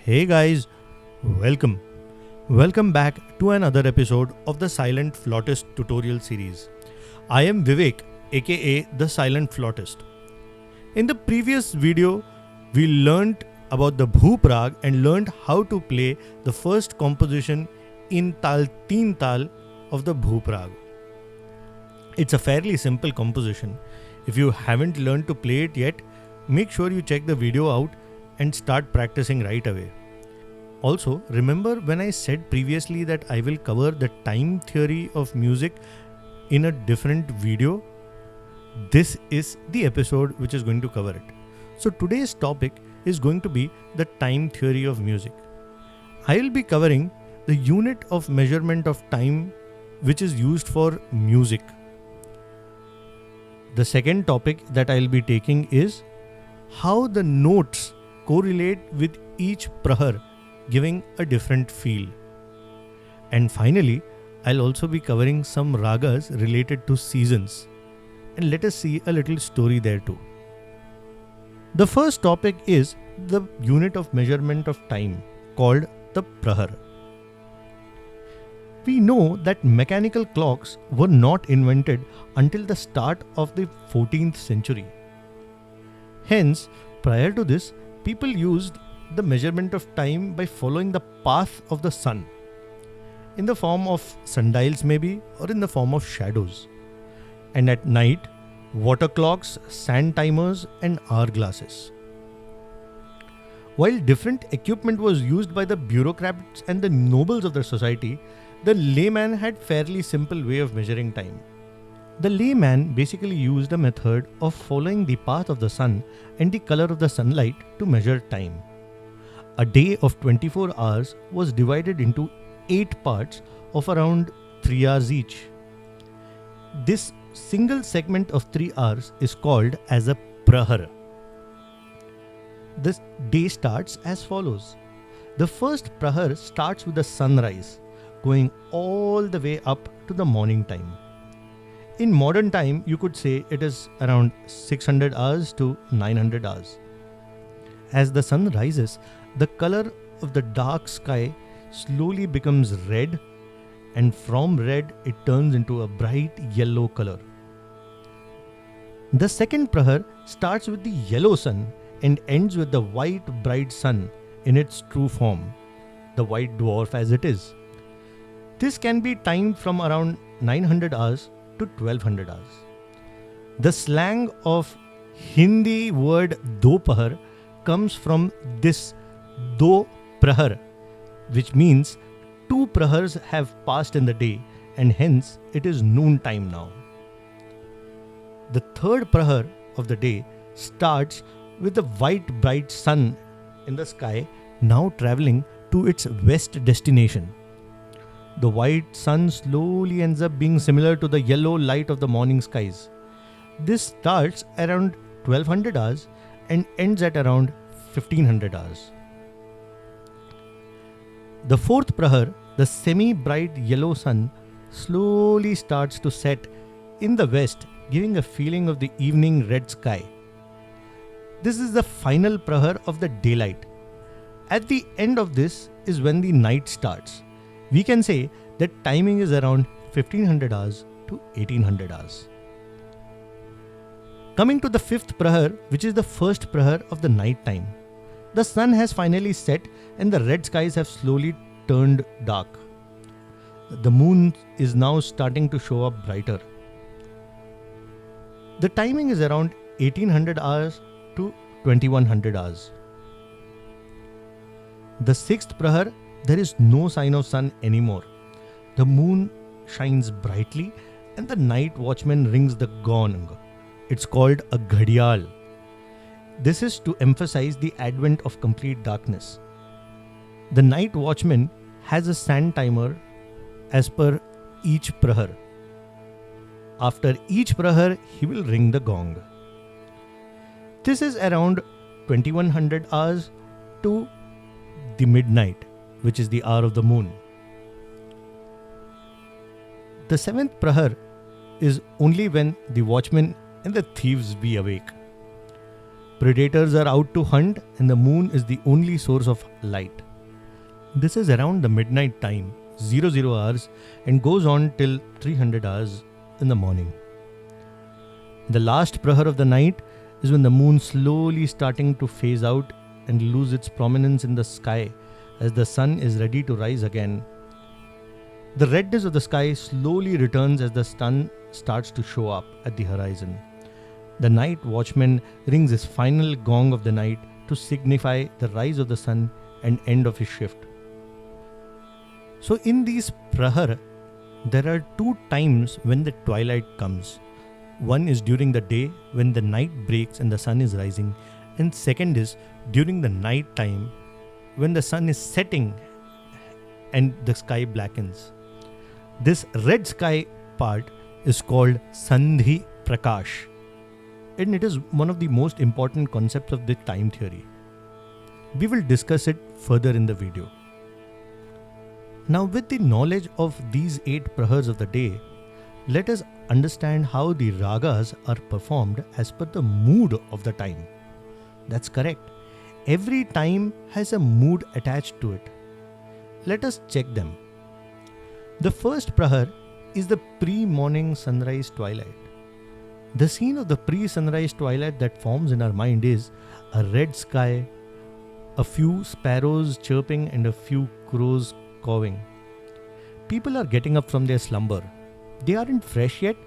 Hey guys, welcome. Welcome back to another episode of the Silent Flautist tutorial series. I am Vivek, aka the Silent Flautist. In the previous video, we learnt about the Bhu Prag and learnt how to play the first composition in Tal Teen Tal of the Bhu Prag. It's a fairly simple composition. If you haven't learned to play it yet, make sure you check the video out and start practicing right away. Also, remember when I said previously that I will cover the time theory of music in a different video? This is the episode which is going to cover it. So today's topic is going to be the time theory of music. I will be covering the unit of measurement of time which is used for music. The second topic that I will be taking is how the notes correlate with each prahar, giving a different feel. And finally, I'll also be covering some ragas related to seasons. And let us see a little story there too. The first topic is the unit of measurement of time called the prahar. We know that mechanical clocks were not invented until the start of the 14th century. Hence, prior to this, people used the measurement of time by following the path of the sun, in the form of sundials maybe, or in the form of shadows. And at night, water clocks, sand timers and hourglasses. While different equipment was used by the bureaucrats and the nobles of the society, the layman had fairly simple way of measuring time. The layman basically used a method of following the path of the sun and the color of the sunlight to measure time. A day of 24 hours was divided into 8 parts of around 3 hours each. This single segment of 3 hours is called as a prahar. This day starts as follows. The first prahar starts with the sunrise, going all the way up to the morning time. In modern time, you could say it is around 600 hours to 900 hours. As the sun rises, the color of the dark sky slowly becomes red, and from red it turns into a bright yellow color. The second prahar starts with the yellow sun and ends with the white bright sun in its true form, the white dwarf as it is. This can be timed from around 900 hours to 1200 hours. The slang of Hindi word dopahar comes from this do prahar, which means 2 prahars have passed in the day and hence it is noon time now. The third prahar of the day starts with the white bright sun in the sky now traveling to its west destination. The white sun slowly ends up being similar to the yellow light of the morning skies. This starts around 1200 hours and ends at around 1500 hours. The fourth prahar, the semi-bright yellow sun, slowly starts to set in the west, giving a feeling of the evening red sky. This is the final prahar of the daylight. At the end of this is when the night starts. We can say that timing is around 1500 hours to 1800 hours. Coming to the fifth prahar, which is the first prahar of the night time. The sun has finally set and the red skies have slowly turned dark. The moon is now starting to show up brighter. The timing is around 1800 hours to 2100 hours. The sixth prahar, there is no sign of sun anymore. The moon shines brightly and the night watchman rings the gong. It's called a ghadiyal. This is to emphasize the advent of complete darkness. The night watchman has a sand timer as per each prahar. After each prahar, he will ring the gong. This is around 2100 hours to the midnight, which is the hour of the moon. The seventh prahar is only when the watchman and the thieves be awake. Predators are out to hunt and the moon is the only source of light. This is around the midnight time, 00 hours, and goes on till 300 hours in the morning. The last prahar of the night is when the moon slowly starting to phase out and lose its prominence in the sky as the sun is ready to rise again. The redness of the sky slowly returns as the sun starts to show up at the horizon. The night watchman rings his final gong of the night to signify the rise of the sun and end of his shift. So in these prahar, there are two times when the twilight comes. One is during the day when the night breaks and the sun is rising, and second is during the night time when the sun is setting and the sky blackens. This red sky part is called Sandhi Prakash, and it is one of the most important concepts of the time theory. We will discuss it further in the video. Now, with the knowledge of these 8 prahars of the day, let us understand how the ragas are performed as per the mood of the time. That's correct. Every time has a mood attached to it. Let us check them. The first prahar is the pre-morning sunrise twilight. The scene of the pre-sunrise twilight that forms in our mind is a red sky, a few sparrows chirping and a few crows cawing. People are getting up from their slumber. They aren't fresh yet.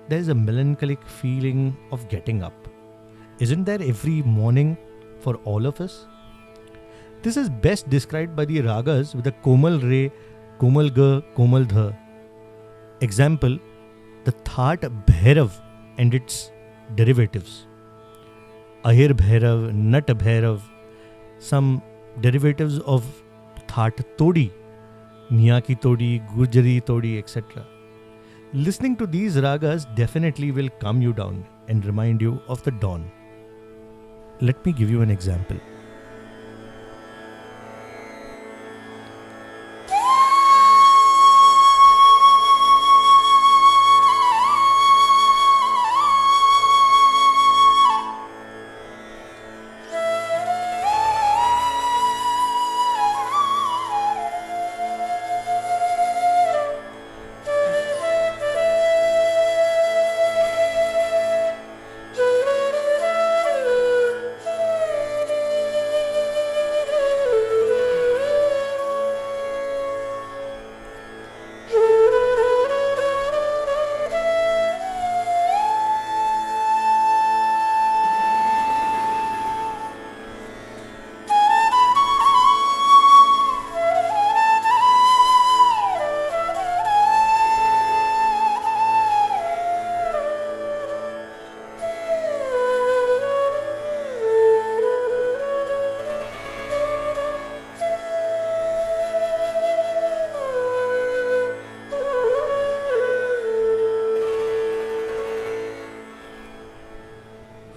There is a melancholic feeling of getting up. Isn't there every morning for all of us? This is best described by the ragas with the Komal Re, Komal Ga, Komal Dha. Example, the Nat Bhairav and its derivatives. Ahir Bhairav, Nat Bhairav, some derivatives of Nat Todi, Miyaki Todi, Gujari Todi, etc. Listening to these ragas definitely will calm you down and remind you of the dawn. Let me give you an example.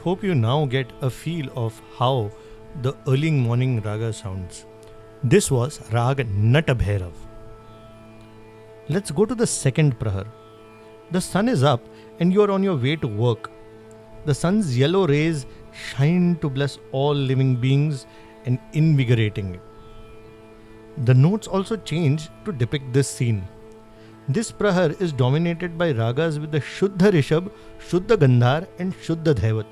Hope you now get a feel of how the early morning raga sounds. This was Rag Nat Bhairav. Let's go to the second prahar. The sun is up and you are on your way to work. The sun's yellow rays shine to bless all living beings and invigorating it. The notes also change to depict this scene. This prahar is dominated by ragas with the Shuddha Rishabh, Shuddha Gandhar and Shuddha Dhaivat.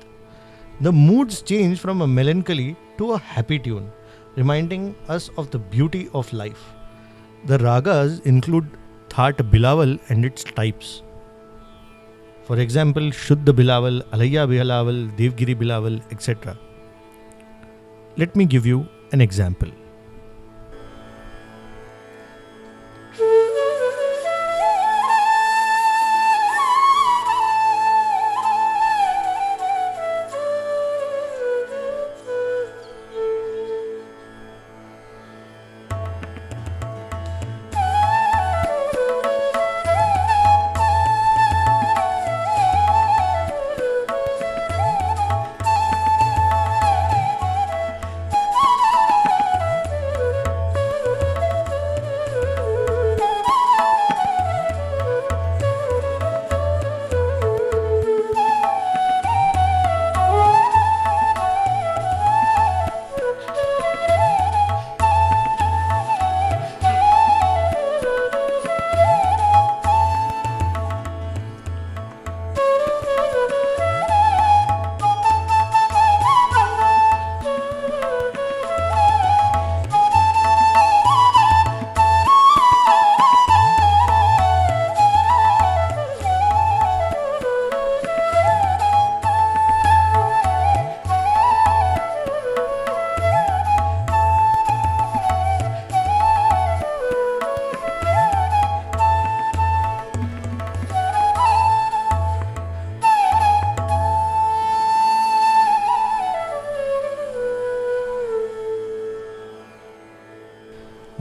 The moods change from a melancholy to a happy tune, reminding us of the beauty of life. The ragas include That Bilawal and its types. For example, Shuddha Bilawal, Alhaiya Bilawal, Devgiri Bilawal, etc. Let me give you an example.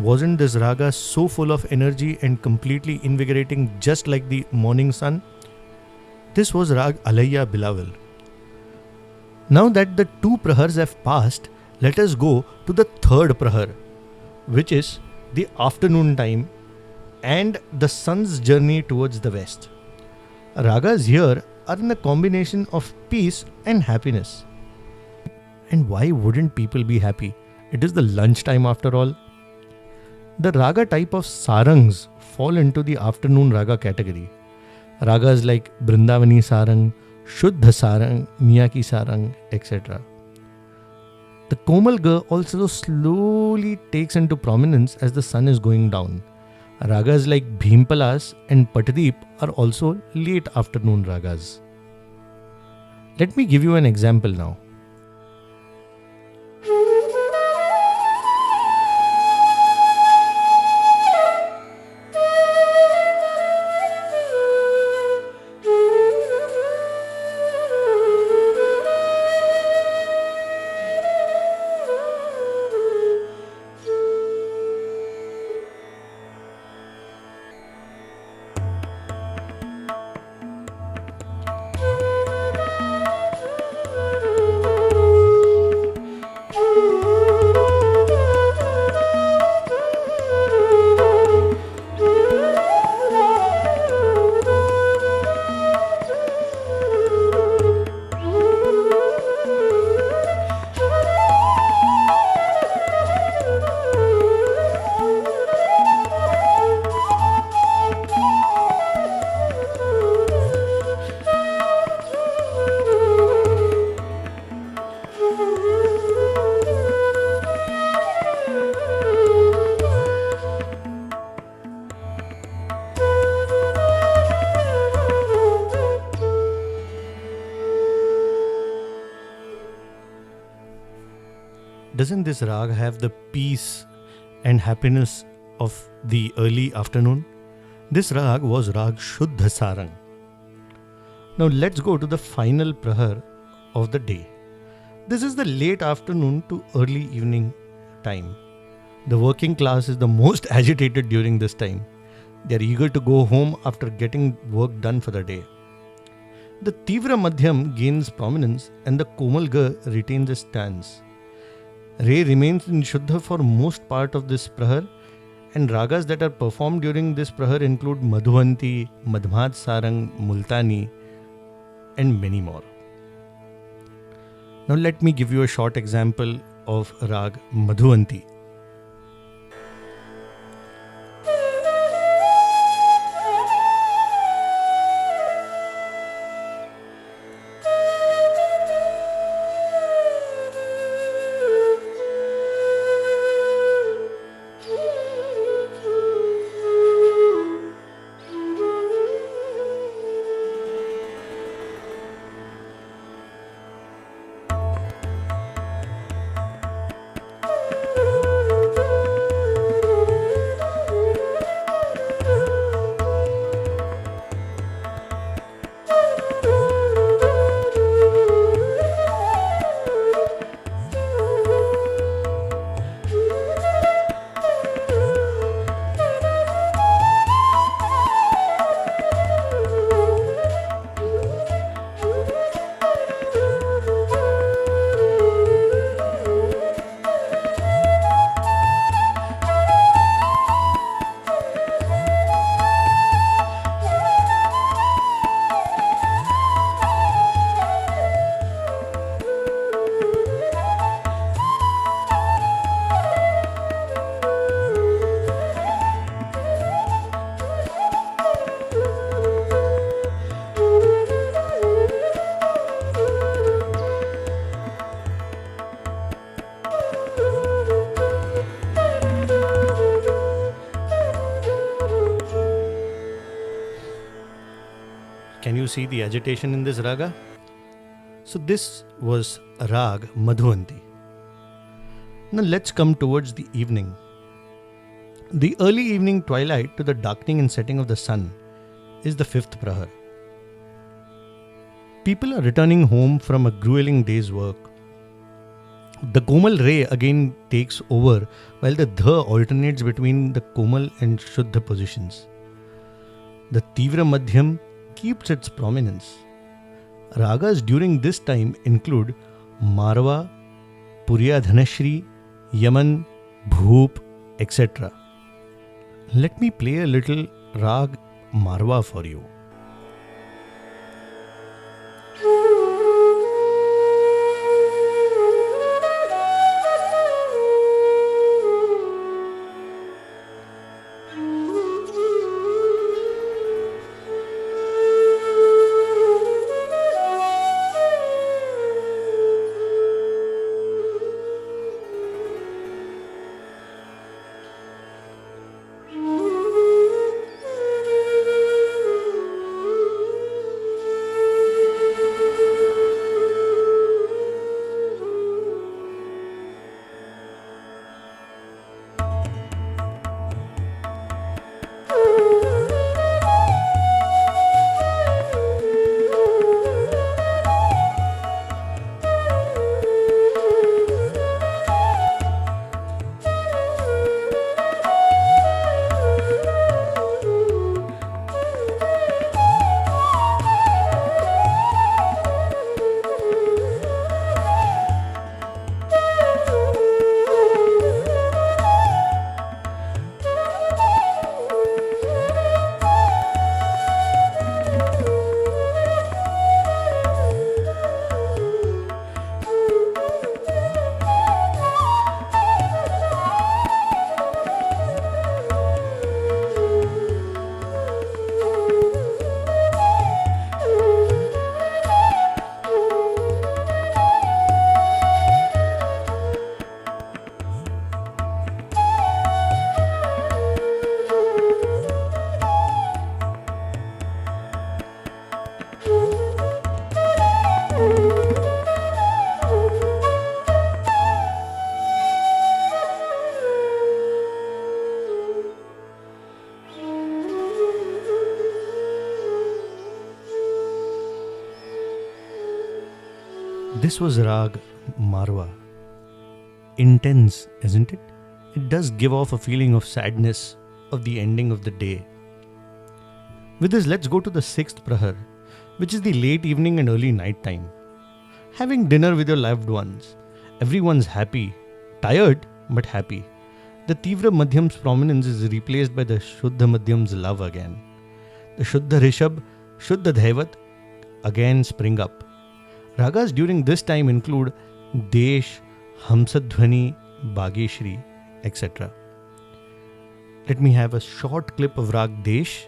wasn't this raga so full of energy and completely invigorating just like the morning sun? This was Rag Alhaiya Bilawal. Now that the two Prahars have passed, let us go to the third Prahar, which is the afternoon time and the sun's journey towards the west. Ragas here are in a combination of peace and happiness. And why wouldn't people be happy? It is the lunchtime after all. The raga type of sarangs fall into the afternoon raga category. Ragas like Brindavani Sarang, Shuddha Sarang, Miyaki Sarang, etc. The Komalga also slowly takes into prominence as the sun is going down. Ragas like Bhimpalas and Patdeep are also late afternoon ragas. Let me give you an example now. Doesn't this rag have the peace and happiness of the early afternoon? This rag was rag Shuddha Sarang. Now let's go to the final prahar of the day. This is the late afternoon to early evening time. The working class is the most agitated during this time. They are eager to go home after getting work done for the day. The Tivra Madhyam gains prominence and the Komalga retains its stance. Re remains in Shuddha for most part of this prahar, and ragas that are performed during this prahar include Madhuvanti, Madhmat Sarang, Multani, and many more. Now let me give you a short example of rag Madhuvanti. Can you see the agitation in this raga? So this was rag Madhuvanti. Now let's come towards the evening. The early evening twilight to the darkening and setting of the sun is the fifth prahar. People are returning home from a grueling day's work. The Komal Ray again takes over while the Dha alternates between the Komal and Shuddha positions. The Tivra Madhyam keeps its prominence. Ragas during this time include Maarwa, Puriya Dhanashri, Yaman, Bhoop, etc. Let me play a little Rag Maarwa for you. This was Rag Maarwa. Intense, isn't it? It does give off a feeling of sadness of the ending of the day. With this, let's go to the sixth Prahar, which is the late evening and early night time. Having dinner with your loved ones. Everyone's happy. Tired, but happy. The Tivra Madhyam's prominence is replaced by the Shuddha Madhyam's love again. The Shuddha Rishabh, Shuddha Dhaivat again spring up. Ragas during this time include Desh, Hamsadhwani, Bageshri, etc. Let me have a short clip of Rag Desh.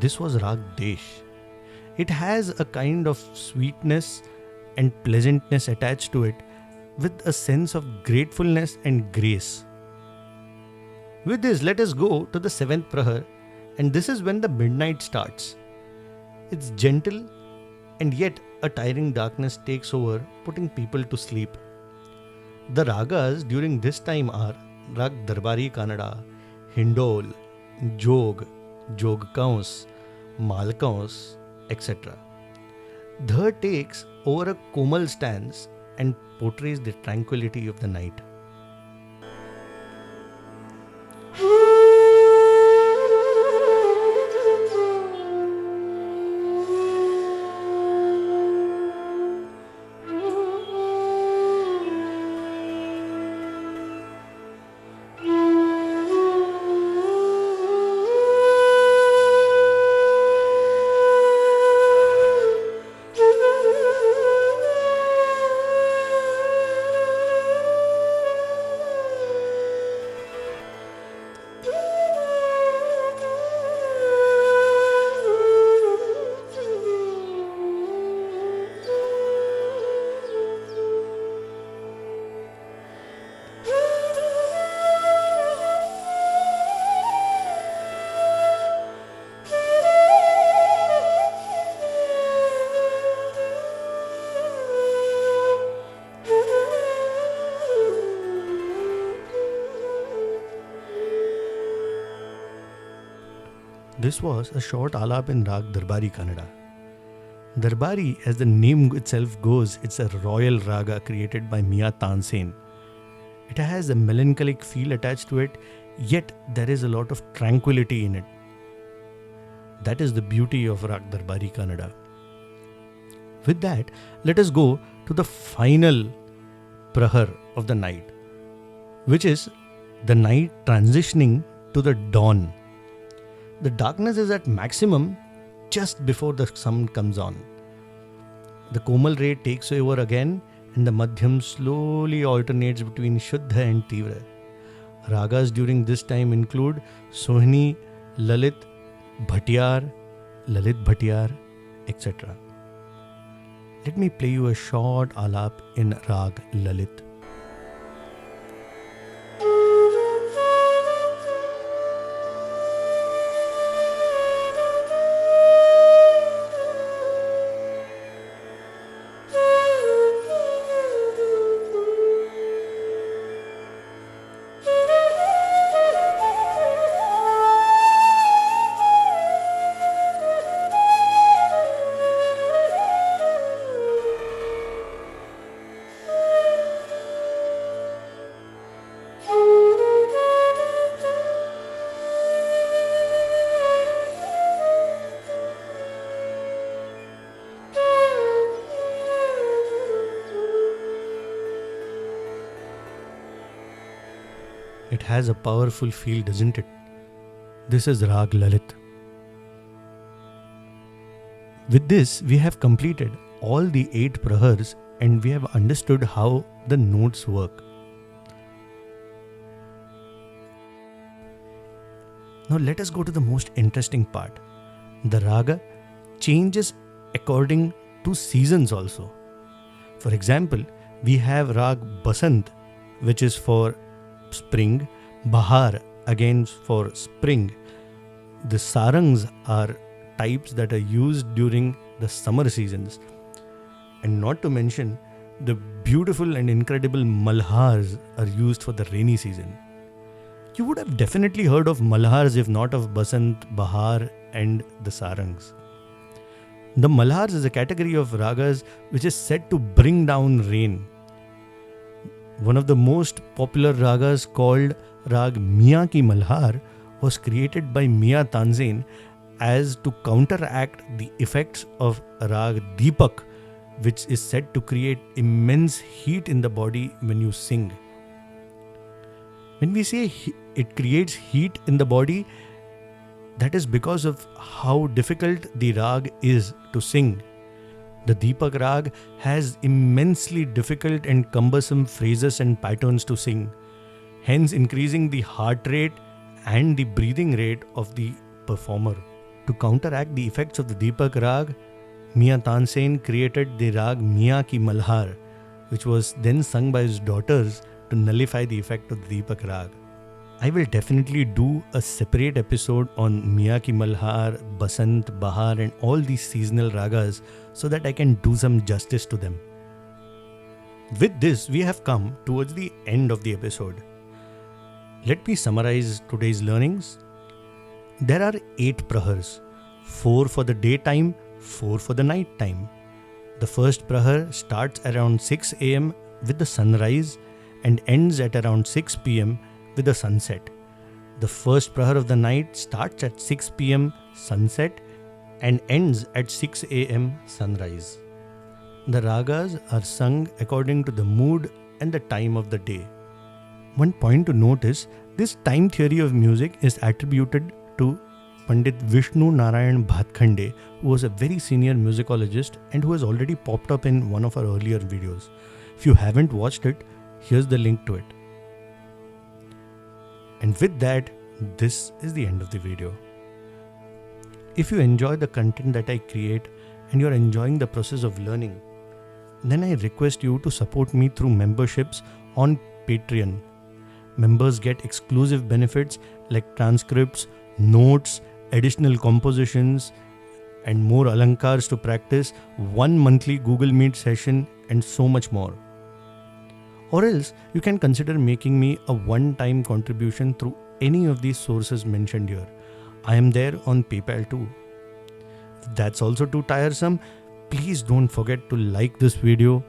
this was Rag Desh. It has a kind of sweetness and pleasantness attached to it, with a sense of gratefulness and grace. With this, let us go to the 7th Prahar, and this is when the midnight starts. It's gentle, and yet a tiring darkness takes over, putting people to sleep. The ragas during this time are Rag Darbari Kanada, Hindol, Jog, Jogkaus, Malkaus, etc. Dhar takes over a komal stance and portrays the tranquility of the night. This was a short alap in Rag Darbari Kanada. Darbari, as the name itself goes, it's a royal raga created by Mia Tansen. It has a melancholic feel attached to it, yet there is a lot of tranquility in it. That is the beauty of Rag Darbari Kanada. With that, let us go to the final Prahar of the night, which is the night transitioning to the dawn. The darkness is at maximum just before the sun comes on. The Komal ray takes over again, and the Madhyam slowly alternates between Shuddha and Tivra. Ragas during this time include Sohini, Lalit, Bhatyar, etc. Let me play you a short alap in Rag Lalit. It has a powerful feel, doesn't it? This is Rag Lalit. With this, we have completed all the 8 Prahars and we have understood how the notes work. Now let us go to the most interesting part. The Raga changes according to seasons also. For example, we have Rag Basant, which is for spring, Bahar again for spring. The Sarangs are types that are used during the summer seasons. And not to mention, the beautiful and incredible Malhars are used for the rainy season. You would have definitely heard of Malhars if not of Basant, Bahar and the Sarangs. The Malhars is a category of ragas which is said to bring down rain. One of the most popular ragas called Rag Mia Ki Malhar was created by Mia Tansen as to counteract the effects of Rag Deepak, which is said to create immense heat in the body when you sing. When we say it creates heat in the body, that is because of how difficult the rag is to sing. The Deepak Rag has immensely difficult and cumbersome phrases and patterns to sing, hence increasing the heart rate and the breathing rate of the performer. To counteract the effects of the Deepak Rag, Mian Tansen created the Rag Mian Ki Malhar, which was then sung by his daughters to nullify the effect of the Deepak Rag. I will definitely do a separate episode on Mian Ki Malhar, Basant, Bahar and all these seasonal ragas so that I can do some justice to them. With this, we have come towards the end of the episode. Let me summarize today's learnings. There are 8 Prahars, 4 for the daytime, 4 for the night time. The first Prahar starts around 6 am with the sunrise and ends at around 6 pm with the sunset. The first Prahar of the night starts at 6 pm sunset and ends at 6 am sunrise. The ragas are sung according to the mood and the time of the day. One point to note is, this time theory of music is attributed to Pandit Vishnu Narayan Bhatkhande, who was a very senior musicologist and who has already popped up in one of our earlier videos. If you haven't watched it, here's the link to it. And with that, this is the end of the video. If you enjoy the content that I create and you're enjoying the process of learning, then I request you to support me through memberships on Patreon. Members get exclusive benefits like transcripts, notes, additional compositions, and more alankars to practice, 1 monthly Google Meet session, and so much more. Or else, you can consider making me a one-time contribution through any of these sources mentioned here. I am there on PayPal too. If that's also too tiresome, please don't forget to like this video,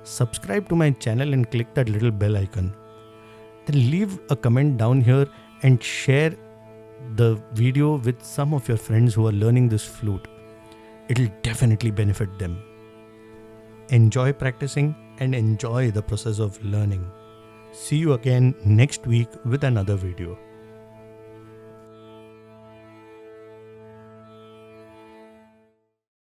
subscribe to my channel and click that little bell icon. Then leave a comment down here and share the video with some of your friends who are learning this flute. It'll definitely benefit them. Enjoy practicing and enjoy the process of learning. See you again next week with another video.